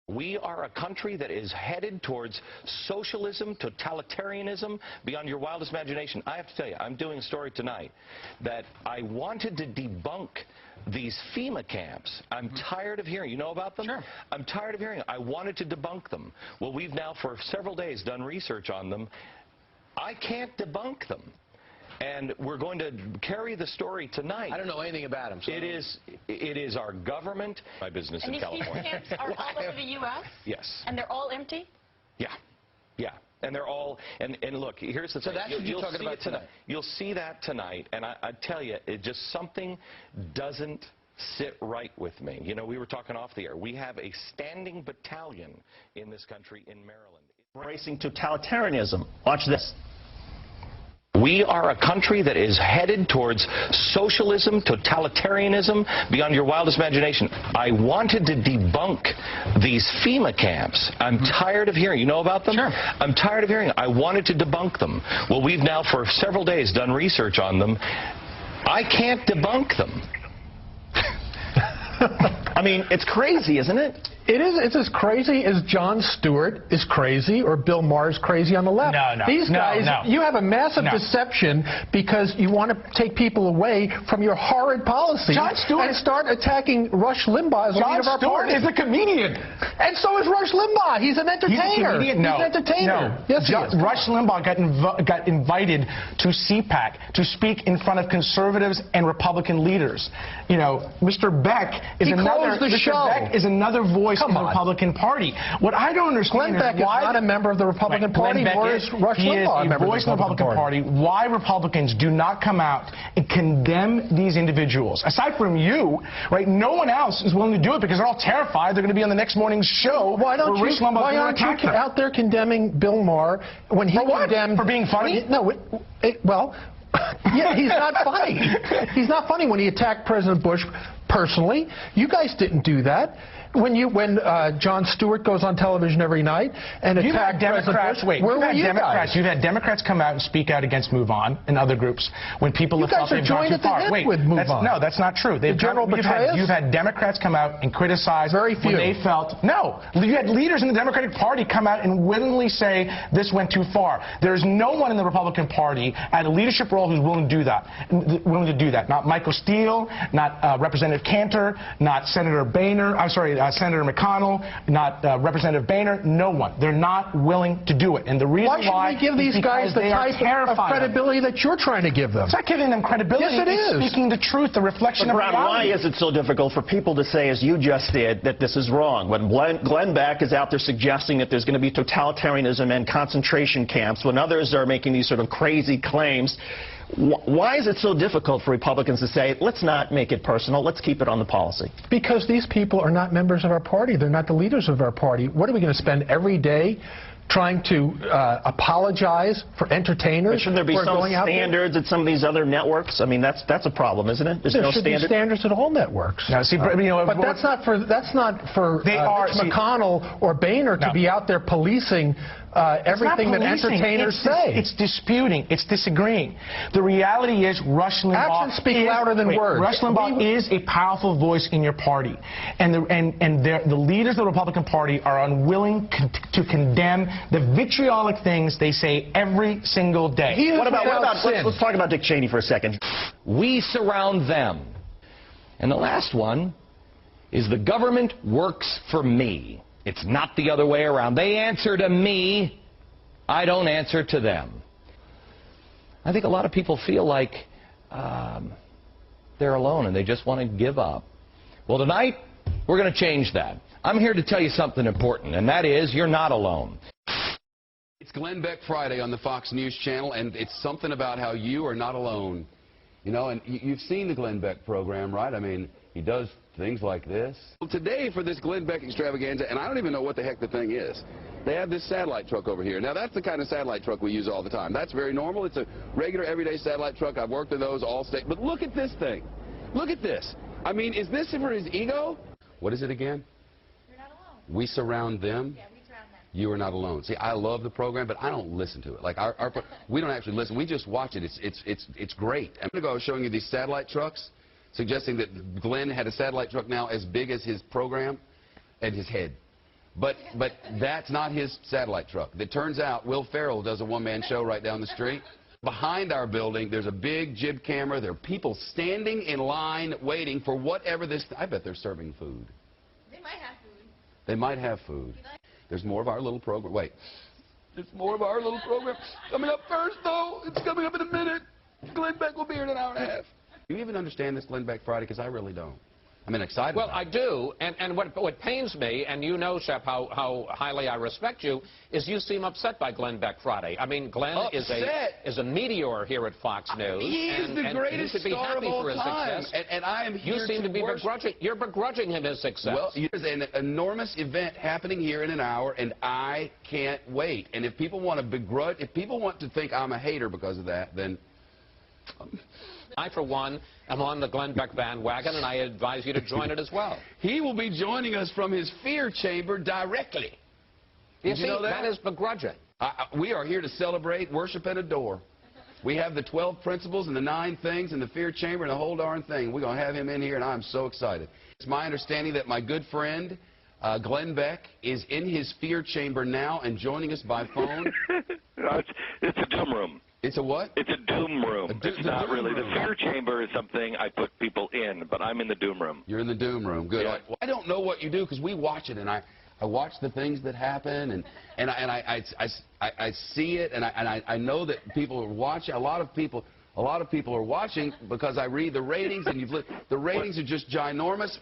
We are a country that is headed towards socialism, totalitarianism, beyond your wildest imagination. I have to tell you, I'm doing a story tonight that I wanted to debunk these FEMA camps. I'm tired of hearing. You know about them? Sure. I'm tired of hearing. I wanted to debunk them. Well, we've now for several days done research on them. I can't debunk them. And we're going to carry the story tonight. I don't know anything about them. So it is our government. My business in California. And these camps are all over the U.S.? Yes. And they're all empty? Yeah. Yeah. And they're all, and look, here's the thing. So that's what you're talking about tonight. You'll see that tonight, and I tell you, it just something doesn't sit right with me. You know, we were talking off the air. We have a standing battalion in this country in Maryland. Embracing totalitarianism. Watch this. We are a country that is headed towards socialism, totalitarianism, beyond your wildest imagination. I wanted to debunk these FEMA camps. I'm tired of hearing. You know about them? Sure. I'm tired of hearing. I wanted to debunk them. Well, we've now for several days done research on them. I can't debunk them. I mean, it's crazy, isn't it? It is. It's as crazy as Jon Stewart is crazy or Bill Maher is crazy on the left. No. These guys, you have a massive deception because you want to take people away from your horrid policies Jon Stewart and start attacking Rush Limbaugh as a leader of our party. Jon Stewart is a comedian. And so is Rush Limbaugh. He's an entertainer. He's a comedian? No. He's an entertainer. No. Yes, he is. Rush Limbaugh got invited to CPAC to speak in front of conservatives and Republican leaders. You know, Mr. Beck is another voice in the Republican Party. What I don't understand Glenn Beck is not a member of the Republican Party, nor is Rush Limbaugh a member of the voice in the Republican Party. Why Republicans do not come out and condemn these individuals? Aside from you, right, no one else is willing to do it because they're all terrified they're going to be on the next morning's show. Why aren't you out there condemning Bill Maher when he condemned... For being funny? No, well... yeah, he's not funny. He's not funny when he attacked President Bush personally. You guys didn't do that. When Jon Stewart goes on television every night and attacks President Bush, where were you guys? You've had Democrats come out and speak out against Move On and other groups when people have felt they've gone too far. With Move On. No, that's not true. You've had Democrats come out and criticize when they felt... No. You had leaders in the Democratic Party come out and willingly say this went too far. There's no one in the Republican Party at a leadership role who's willing to do that. Not Michael Steele, not Representative Cantor, not Senator Boehner. I'm sorry, Senator McConnell, not Representative Boehner, no one. They're not willing to do it. And the reason why should we give these guys the type of credibility that you're trying to give them? It's not giving them credibility. Yes, it is. It's speaking the truth, the reflection of reality. Why is it so difficult for people to say, as you just did, that this is wrong? When Glenn Beck is out there suggesting that there's going to be totalitarianism and concentration camps, when others are making these sort of crazy claims, why is it so difficult for Republicans to say, let's not make it personal, let's keep it on the policy? Because these people are not members of our party. They're not the leaders of our party. What are we going to spend every day trying to apologize for entertainers? But shouldn't there be some standards at some of these other networks? I mean, that's a problem, isn't it? There should be standards at all networks. No, see, but that's not for Mitch McConnell or Boehner to be out there policing everything that entertainers say. It's disputing. It's disagreeing. The reality is Rush Limbaugh... Actions speak louder than words. Rush Limbaugh is a powerful voice in your party. And the leaders of the Republican Party are unwilling to condemn the vitriolic things they say every single day. Let's talk about Dick Cheney for a second. We surround them. And the last one is the government works for me. It's not the other way around. They answer to me. I don't answer to them. I think a lot of people feel like they're alone and they just want to give up. Well, tonight, we're going to change that. I'm here to tell you something important, and that is you're not alone. It's Glenn Beck Friday on the Fox News channel, and it's something about how you are not alone. You know, and you've seen the Glenn Beck program, right? I mean, he does things like this. Well, today for this Glenn Beck extravaganza, and I don't even know what the heck the thing is, they have this satellite truck over here. Now, that's the kind of satellite truck we use all the time. That's very normal. It's a regular, everyday satellite truck. I've worked in those all state. But look at this thing. Look at this. I mean, is this for his ego? What is it again? You're not alone. We surround them. Yeah, we surround them. You are not alone. See, I love the program, but I don't listen to it. Like we don't actually listen. We just watch it. It's great. A minute ago, I was showing you these satellite trucks, suggesting that Glenn had a satellite truck now as big as his program and his head. But that's not his satellite truck. It turns out Will Ferrell does a one-man show right down the street. Behind our building, there's a big jib camera. There are people standing in line waiting for whatever this... I bet they're serving food. They might have food. They might have food. There's more of our little program. Wait. There's more of our little program. Coming up first, though. It's coming up in a minute. Glenn Beck will be here in an hour and a half. Do you even understand this Glenn Beck Friday? Because I really don't. I'm excited. Well, I do, and what pains me, and you know, Shep, how highly I respect you, is you seem upset by Glenn Beck Friday. I mean, Glenn is a meteor here at Fox News. He is the greatest star of all time, and I am here to You seem to be begrudging. You're begrudging him his success. Well, there's an enormous event happening here in an hour, and I can't wait. And if people want to begrudge, if people want to think I'm a hater because of that, then... I, for one, am on the Glenn Beck bandwagon, and I advise you to join it as well. He will be joining us from his fear chamber directly. You know that is begrudging. We are here to celebrate, worship, and adore. We have the 12 principles and the 9 things and the fear chamber and the whole darn thing. We're going to have him in here, and I'm so excited. It's my understanding that my good friend, Glenn Beck, is in his fear chamber now and joining us by phone. It's a doom room. It's a what? It's a doom room. It's not really. The fear chamber is something I put people in, but I'm in the doom room. You're in the doom room. Good. Yeah. Well, I don't know what you do because we watch it, and I watch the things that happen, and I see it, and I know that people are watching. A lot of people are watching because I read the ratings, and the ratings are just ginormous.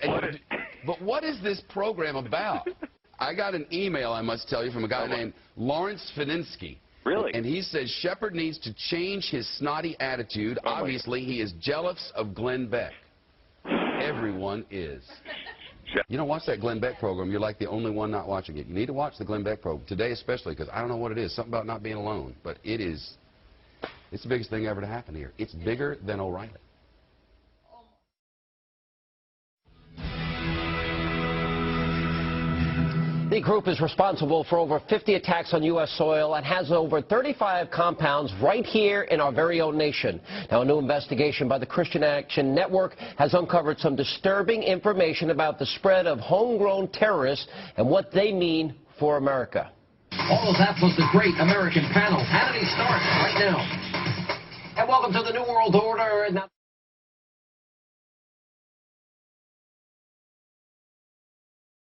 But what is this program about? I got an email, I must tell you, from a guy named Lawrence Fininsky. Really? And he says Shepard needs to change his snotty attitude. Obviously, he is jealous of Glenn Beck. Everyone is. You don't watch that Glenn Beck program. You're like the only one not watching it. You need to watch the Glenn Beck program, today especially, because I don't know what it is. Something about not being alone. But it's the biggest thing ever to happen here. It's bigger than O'Reilly. The group is responsible for over 50 attacks on U.S. soil and has over 35 compounds right here in our very own nation. Now, a new investigation by the Christian Action Network has uncovered some disturbing information about the spread of homegrown terrorists and what they mean for America. All of that plus the great American panel. Hannity starts right now. And welcome to the New World Order. Now